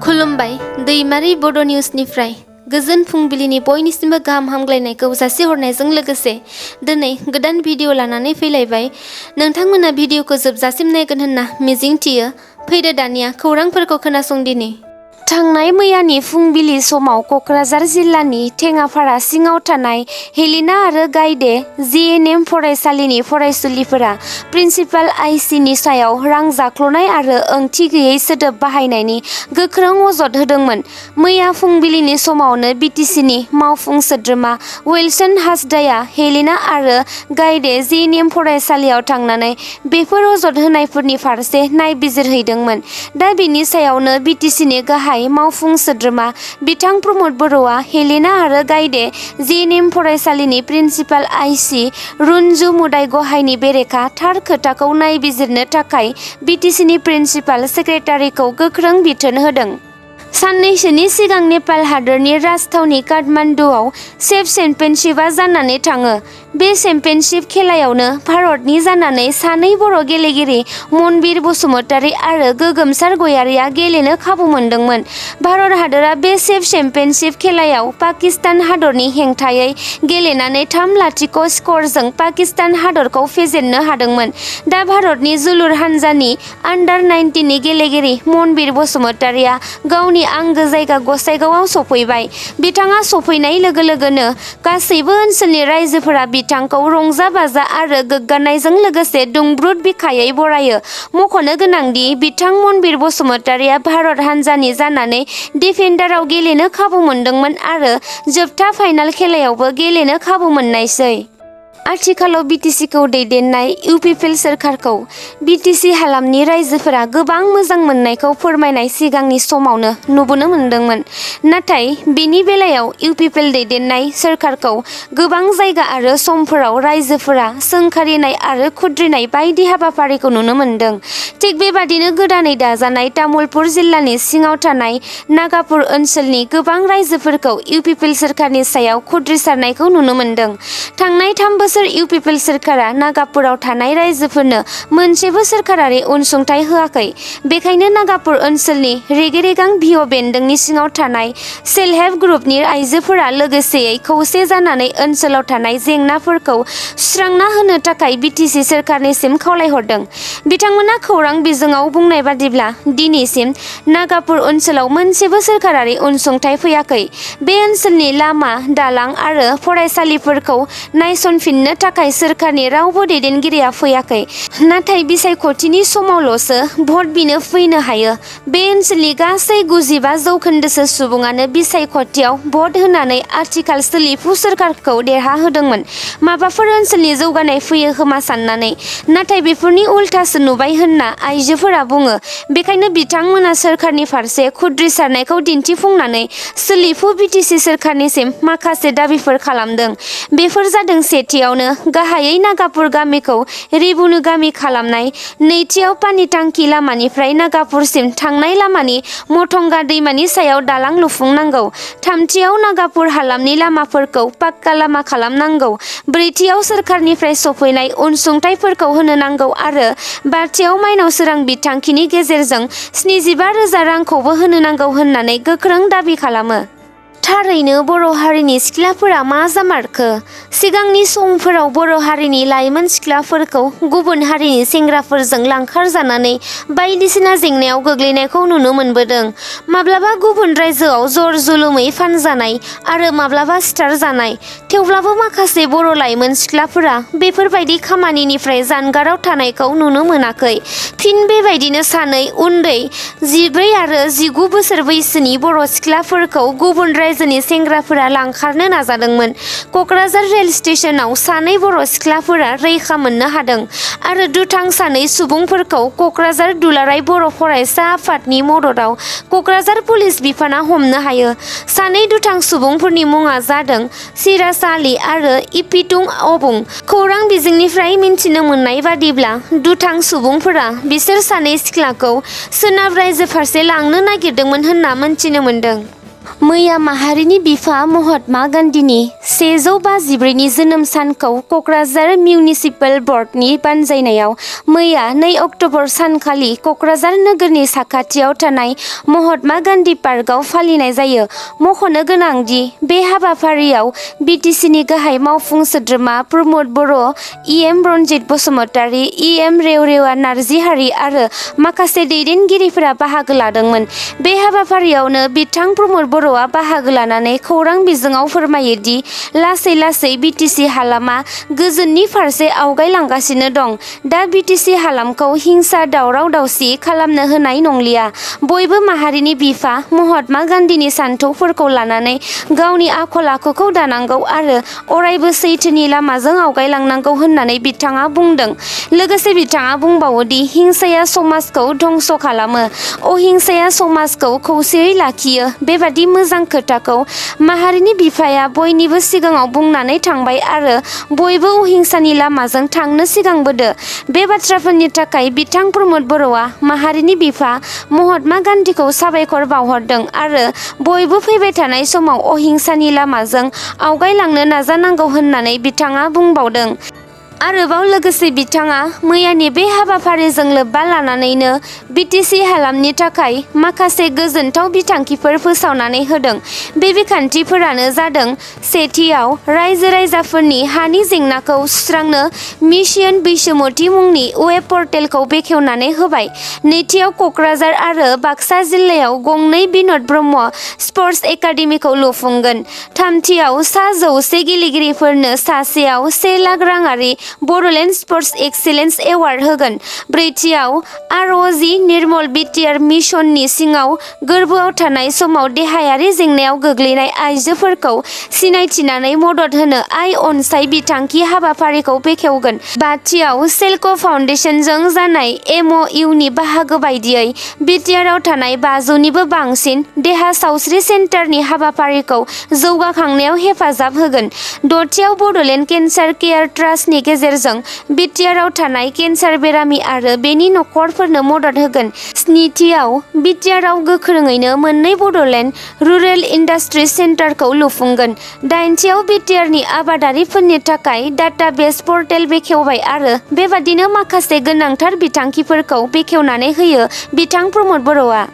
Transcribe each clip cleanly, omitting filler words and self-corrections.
खुलुमबाय दैमारि बड' निउसनिफ्राय गोजोन फुंबिलिनि बयनिसिमबो गाहाम हामग्लायनायखौ जासिहरनायजों लोगोसे दिनै गोदान भिडिअ लानानै फैलायबाय। नोंथांमोना भिडिअखौ जोबजासिम नायगोन होनना मिजिंथियो। फैदो दानिया खौरांफोरखौ खोनासंदिनि। थांनाय मैयानि फुंबिलि समाव क'क्राझार जिल्लानि टेङापारा सिङाव थानाय हेलिना आरो गायदे जिएनएम फरायसालिनि फरायसुलिफोरा प्रिन्सिपाल आइसिनि सायाव रां जाख्ल'नाय आरो ओंथि गैयै सोदोब बाहायनायनि गोख्रों अजद होदोंमोन। मैया फुंबिलिनि समावनो बिटिसिनि मावफुं सोद्रोमा विल्सन हासदाया हेलिना आरो गायदे जिएनएम फरायसालियाव थांनानै बेफोर अजद होनायफोरनि फारसे नायबिजिरहैदोंमोन। दा बेनि सायावनो बिटिसिनि गाहाय मावफुं सोद्रोमा बिथां प्रमद बर'आ हेलिना आरो गायदे जिएनएम फरायसालिनि प्रिन्सिपाल आइसि रुनजु मुदाय गहायनि बेरेखा थार खोथाखौ नायबिजिरनो थाखाय बिटिसिनि प्रिन्सिपाल सेक्रेटारिखौ गोख्रों बिथोन होदों। साननैसोनि सिगां नेपाल हादोरनि राजथावनि काठमान्डुआव सेफ चेम्पियनशिपआ जानानै थाङो। बे चेम्पियनशिप खेलायावनो भारतनि जानानै सानै बर' गेलेगिरि मनबिर बसुमतारी आरो गोगोमसार गयारिया गेलेनो खाबु मोनदोंमोन। भारत हादोरा बे सेफ चेम्पियनशिप खेलायाव पाकिस्तान हादरनि हेंथायै गेलेनानै 3-0 स्करजों पाकिस्तान हादरखौ फेजेननो हादोंमोन। दा भारतनि जोलुर हानजानि आन्डार-19 गेलेगिरि मनबिर बसुमतारीया गावनि आंगो जायगा गसाइगावआव सफैबाय। बिथाङा सफैनाय लोगो लोगोनो गासैबो ओनसोलनि रायजोफोरा बिथांखौ रंजा बाजा आरो गोग्गानायजों लोगोसे दुंब्रुद बिखायै बरायो। मख'नो गोनांदि बिथां मनबिर बसुमतारीया भारत हानजानि जानानै डिफेन्डाराव गेलेनो खाबु मोनदोंमोन आरो जोबथा फाइनाल खेलायावबो गेलेनो खाबु मोननायसै। आथिखालाव बिटिसिखौ दैदेननाय इउपिपिएल सोरखारखौ बिटिसि हालामनि रायजोफोरा गोबां मोजां मोननायखौ फोरमायनाय सिगांनि समावनो नुबोनो मोनदोंमोन। नाथाय बेनि बेलायाव इउपिपिएल दैदेननाय सोरखारखौ गोबां जायगा आरो समफोराव रायजोफोरा सोंखारिनाय आरो खुद्रिनाय बायदि हाबाफारिखौ नुनो मोनदों। थिग बेबादिनो गोदानै दाजानाय तामुलपुर जिल्लानि सिङाव थानाय नागापुर ओनसोलनि गोबां रायजोफोरखौ इउपिपिएल सोरखारनि सायाव खुद्रिसारनायखौ नुनो मोनदों। थांनाय 3 बोसोर इउपिपिएल सोरखारा नागापुराव थानाय रायजोफोरनो मोनसेबो सोरखारारि अनसुंथाइ होआखै। बेखायनो नागापुर ओनसोलनि रेगे-रेगां भिअ बेन्दोंनि सिङाव थानाय सेल्फ हेल्प ग्रुपनि आइजोफोरा लोगोसेयै खौसे जानानै ओनसोलाव थानाय जेंनाफोरखौ सुस्रांना होनो थाखाय बिटिसि सोरखारनिसिम खावलायहरदों। बिथांमोना खौरां बिजोङाव बुंनाय बादिब्ला दिनैसिम नागापुर ओनसोलाव मोनसेबो सोरखारारि अनसुंथाइ फैयाखै। बे ओनसोलनि लामा, दालां आरो फरायसालिफोरखौ नायसनफिननो थाखाय सोरखारनि रावबो दैदेनगिरिया फैयाखै। नाथाय बिसायख'थिनि समावल'सो भट बिनो फैनो हायो। बे ओनसोलनि गासै 95% सुबुङानो बिसायख'थियाव भट होनानै आथिखाल सोलिफु सोरखारखौ देरहाहोदोंमोन माबाफोर ओनसोलनि जौगानाय फैयो खोमा साननानै। नाथाय बेफोरनि उल्थासो नुबाय होनना आइजोफोरा बुङो। बेखायनो बिथांमोना सोरखारनि फारसे खुद्रिसारनायखौ दिन्थिफुंनानै सोलिफु बिटिसि सोरखारनिसिम माखासे दाबिफोर खालामदों। बेफोर जादों सेथियावनो गाहायै नागापुर गामिखौ रिबुनु गामि खालामनाय, नैथियाव पानिटांकी लामानिफ्राय नागापुरसिम थांनाय लामानि मथंगा दैमानि सायाव दालां लुफुंनांगौ, थामथियाव नागापुर हालामनि लामाफोरखौ पाक्का लामा खालामनांगौ, ब्रैथियाव सोरखारनिफ्राय सफैनाय अनसुंथाइफोरखौ होनो नांगौ आरो बाथियाव माइनाव सोरां बिथांखिनि गेजेरजों 75,000 रांखौबो होनो नांगौ होननानै गोख्रों दाबि खालामो। थारैनो बर' हारिनि सिख्लाफोरा मा जामारखो? सिगांनि समफोराव बर' हारिनि लाइमोन सिख्लाफोरखौ गुबुन हारिनि सेंग्राफोरजों लांखारजानानै बायदिसिना जेंनायाव गोग्लैनायखौ नुनो मोनबोदों। माब्लाबा गुबुन रायजोआव जर जुलुमै फानजानाय आरो माब्लाबा सिथारजानाय। थेवब्लाबो माखासे बर' लाइमोन सिख्लाफोरा बेफोरबायदि खामानिनिफ्राय जानगाराव थानायखौ नुनो मोनाखै। फिन बेबायदिनो सानै उन्दै 14 आरो 19 बोसोर बैसोनि बर' सिख्लाफोरखौ गुबुन रायजोनि सेंग्राफोरा लांखारनो नाजादोंमोन। क'क्राझार रेल स्टेशनाव सानै बर' सिख्लाफोरा रैखा मोननो हादों आरो दुथां सानै सुबुंफोरखौ क'क्राझार दुलाराय बर' फरायसा आफादनि मददाव क'क्राझार पुलिस बिफाना हमनो हायो। सानै दुथां सुबुंफोरनि मुङा जादों सिराज आली आरो इपितुं अबुं। खौरां बिजोंनिफ्राय मिन्थिनो मोननाय बादिब्ला दुथां सुबुंफोरा बिसोर सानै सिख्लाखौ सोनाब रायजो फारसे लांनो नागिरदोंमोन होनना मिन्थिनो मोनदों। मैया माहारिनि बिफा महात्मा गान्धीनि 154नि जोनोम सानखौ क'क्राझार मिउनिसिपेल बर्डनि बानजायनायाव मैया 2 अक्ट'बर सानखालि क'क्राझार नोगोरनि साखाथियाव थानाय महात्मा गान्धी पार्कआव फालिनाय जायो। मख'नो गोनांदि बे हाबाफारियाव बिटिसिनि गाहाय मावफुं सोद्रोमा प्रमद बर', इएम रनजित बसुमतारी, इएम रेवरेवा नार्जिहारि आरो माखासे दैदेनगिरिफोरा बाहागो लादोंमोन। बे हाबाफारियावनो बिथां प्रमद बर'आ बाहागो लानानै खौरां बिजोङाव फोरमायो दि लासै लासै बिटिसि हालामा गोजोननि फारसे आवगायलांगासिनो दं। दा बिटिसि हालामखौ हिंसा दावराव दावसि खालामनो होनाय नंलिया। बयबो माहारिनि बिफा महात्मा गान्धीनि सानथौफोरखौ लानानै गावनि आखल आखुखौ दानांगौ आरो अरायबो सैथोनि लामाजों आवगायलांनांगौ होननानै बिथाङा बुंदों। लोगोसे बिथाङा बुंबावो दि हिंसाया समाजखौ धंस खालामो, अहिंसाया समाजखौ खौसेयै लाखियो। बेबादि मोजां खोथाखौ माहारिनि बिफाया बयनिबो सिगाङाव बुंनानै थांबाय आरो बयबो अहिंसानि लामाजों थांनो सिगांबोदो। बे बाथ्राफोरनि थाखाय बिथां प्रमद बर'आ माहारिनि बिफा महात्मा गान्धीखौ साबायखर बावहरदों आरो बयबो फैबाय थानाय समाव अहिंसानि लामाजों आवगायलांनो नाजानांगौ होननानै बिथाङा बुंबावदों। आरोबाव लोगोसे बिथाङा मैयानि बे हाबाफारिजों लोब्बा लानानैनो बिटिसि हालामनि थाखाय माखासे गोजोनथाव बिथांखिफोर फोसावनानै होदों। बे बिखान्थिफोरानो जादों सेथियाव रायजो राजाफोरनि हानि जेंनाखौ सुस्रांनो मिशन बैसोमुथि मुंनि वेब पर्टेलखौ बेखेवनानै होबाय। नैथियाव क'क्राझार आरो बाक्सा जिल्लायाव गंनै बिन'द ब्रह्म स्पर्टस एकाडेमिखौ लुफुंगोन। थामथियाव सा 100 गेलेगिरिफोरनो सासेयाव 1 लाख राङारि बड'लेण्ड स्पर्टस एक्सेलेन्स एवार्ड होगोन। ब्रैथियाव आरअ'जि निर्मल बिटिआर मिशननि सिङाव गोर्बोआव थानाय समाव देहायारि जेंनायाव गोग्लैनाय आइजोफोरखौ सिनायथिनानै मदद होनो आइ अनसाय बिथांखि हाबाफारिखौ बेखेवगोन। बाथियाव सेल्क' फाउन्डेसनजों जानाय एमअइउनि बाहागो बायदियै बिटिआरआव थानाय 500निबो बांसिन देहा सावस्रि सेन्टारनि हाबाफारिखौ जौगाखांनायाव हेफाजाब होगोन। दथियाव बड'लेण्ड केन्सार केयार ट्रास्टनि गेजेरजों बिटिआरआव थानाय केन्सार बेरामि आरो बेनि नखरफोरनो मदद होगोन। स्निथियाव बिटिआरआव गोख्रोङैनो मोननै बड'लेण्ड रुरेल इन्डास्ट्रिज सेन्टारखौ लुफुंगोन। दाइनथियाव बिटिआरनि आबादारिफोरनि थाखाय डाटाबेस पर्टेल बेखेवबाय आरो बेबादिनो माखासे गोनांथार बिथांखिफोरखौ बेखेवनानै होयो बिथां प्रमद बर'आ।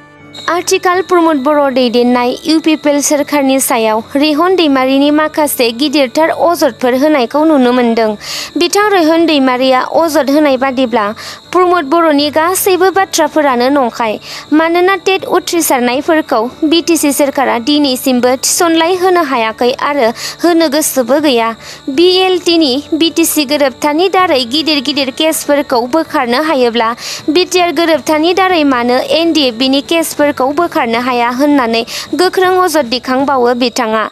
आथिखाल प्रमद बर' दैदेननाय इउपिपिएल सोरखारनि सायाव रेहन दैमारिनि माखासे गिदिरथार अजदफोर होनायखौ नुनो मोन्दों। बिथां रेहन दैमारिया अजद होनाय बादिब्ला प्रमद बर'नि गासैबो बाथ्राफोरानो नंखाय। मानोना टेट उथ्रिसारनायफोरखौ बिटिसि सोरखारा दिनैसिमबो थिसनलाय होनो हायाखै आरो होनो गोसोबो गैया। बिएलटिनि बिटिसि गोरोबथानि दारै गिदिर गिदिर केसफोरखौ बोखारनो हायोब्ला बिटिआर गोरोबथानि दारै मानो एनडिएफबिनि केसफोरखौ बोखारनो हाया होननानै गोख्रों अजद दिखांबावो बिथाङा।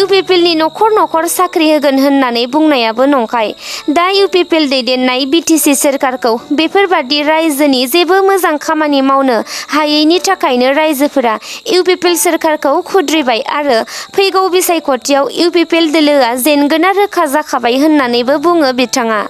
इउपिपिएलनि नखर नखर साख्रि होगोन होननानै बुंनायाबो नंखाय। दा इउपिपिएल दैदेननाय बिटिसि सोरखारखौ बेफोरबादि रायजोनि जेबो मोजां खामानि मावनो हायैनि थाखायनो रायजोफोरा इउपिपिएल सोरखारखौ खुद्रिबाय आरो फैगौ बिसायख'थियाव इउपिपिएल दोलोआ जेनगोना रोखा जाखाबाय होननानैबो बुङो बिथाङा।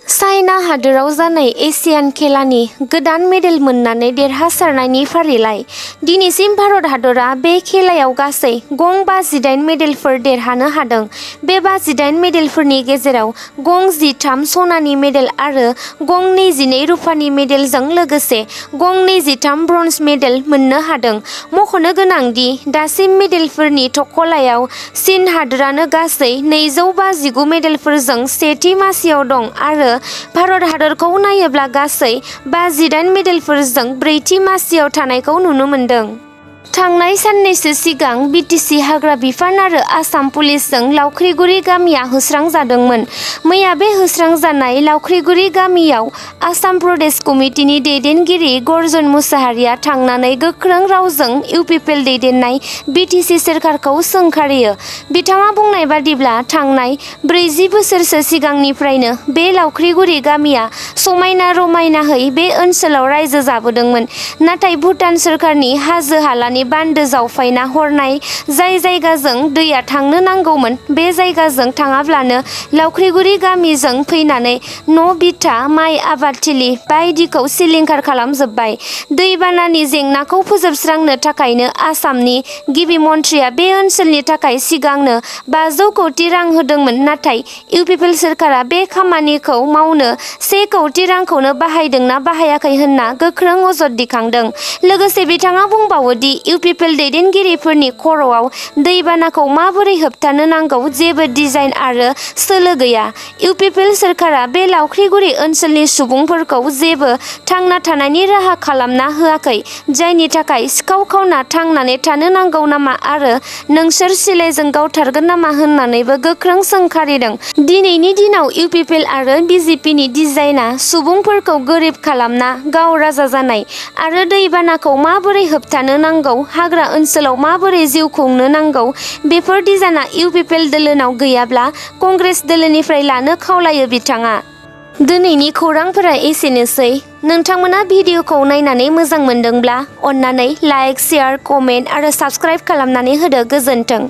चाइना हादोराव जानाय एसियान खेलानि गोदान मेडेल मोननानै देरहासारनायनि फारिलाइ। दिनैसिम भारत हादरा बे खेलायाव गासै गं 58 मेडेलफोर देरहानो हादों। बे 58 मेडेलफोरनि गेजेराव गं 13 सनानि मेडेल आरो गं 22 रुफानि मेडेलजों लोगोसे गं 23 ब्रन्ज मेडेल मोननो हादों। मख'नो गोनांदि दासिम मेडेलफोरनि थख'लायाव चीन हादोरानो गासै 259 मेडेलफोरजों सेथि मासियाव दं आरो भारत हादरखौ नायोब्ला गासै 58 मेडेलफोरजों ब्रैथि मासियाव थानायखौ नुनो मोन्दों। थांनाय साननैसो सिगां बिटिसि हाग्रा बिफान आरो आसाम पुलिसजों लावख्रिगुरि गामिया होस्रांजादोंमोन। मैया बे होस्रांजानाय लावख्रिगुरि गामियाव आसाम प्रदेश कमिटिनि दैदेनगिरि गर्जन मुसाहारिया थांनानै गोख्रों रावजों इउपिपिएल दैदेननाय बिटिसि सोरखारखौ सोंखारियो। बिथाङा बुंनाय बादिब्ला थांनाय 40 बोसोरसो सिगांनिफ्रायनो बे लावख्रिगुरि गामिया समायना रमायनाहै बे ओनसोलाव रायजो जाबोदोंमोन। नाथाय भुटान सोरखारनि हाजो हालानि औवानि बान्दो जावफायना हरनाय जाय जायगाजों दैया थांनो नांगौमोन बे जायगाजों थाङाब्लानो लावख्रिगुरि गामिजों फैनानै न' बिथा माइ आबादथिलि बायदिखौ सिलिंखार खालामजोब्बाय। दैबानानि जेंनाखौ फोजोबस्रांनो थाखायनो आसामनि गिबि मन्थ्रिया बे ओनसोलनि थाखाय सिगांनो 500 कौटि रां होदोंमोन, नाथाय इउपिपिएल सोरखारा बे खामानिखौ मावनो 1 कौटि रांखौनो बाहायदोंना बाहायाखै होनना गोख्रों अजद दिखांदों। लोगोसे बिथाङा बुंबावो दि इउपिपिएल दैदेनगिरिफोरनि खर'आव दैबानाखौ माबोरै होबथानो नांगौ जेबो डिजाइन आरो सोलो गैया। इउपिपिएल सोरखारा बे लावख्रिगुरि ओनसोलनि सुबुंफोरखौ जेबो थांना थानायनि राहा खालामना होआखै, जायनि थाखाय सिखाव खावना थांनानै थानो नांगौ नामा आरो नोंसोर सिलाइजों गावथारगोन नामा होननानैबो गोख्रों सोंखारिदों। दिनैनि दिनाव इउपिपिएल आरो बिजेपिनि डिजाइना सुबुंफोरखौ गोरिब खालामना गाव राजा जानाय आरो दैबानाखौ माबोरै होबथानो नांगौ, हाग्रा ओनसोलाव माबोरै जिउ खुंनो नांगौ बेफोर डिजाइना इउपिपिएल दोलोनाव गैयाब्ला कंग्रेस दोलोनिफ्राय लानो खावलायो बिथाङा। दिनैनि खौरांफोरा एसेनोसै। नोंथांमोना भिडिअखौ नायनानै मोजां मोनदोंब्ला अन्नानै लाइक, शेयार, कमेन्ट आरो साबस्क्राइब खालामनानै होदो। गोजोन्थों।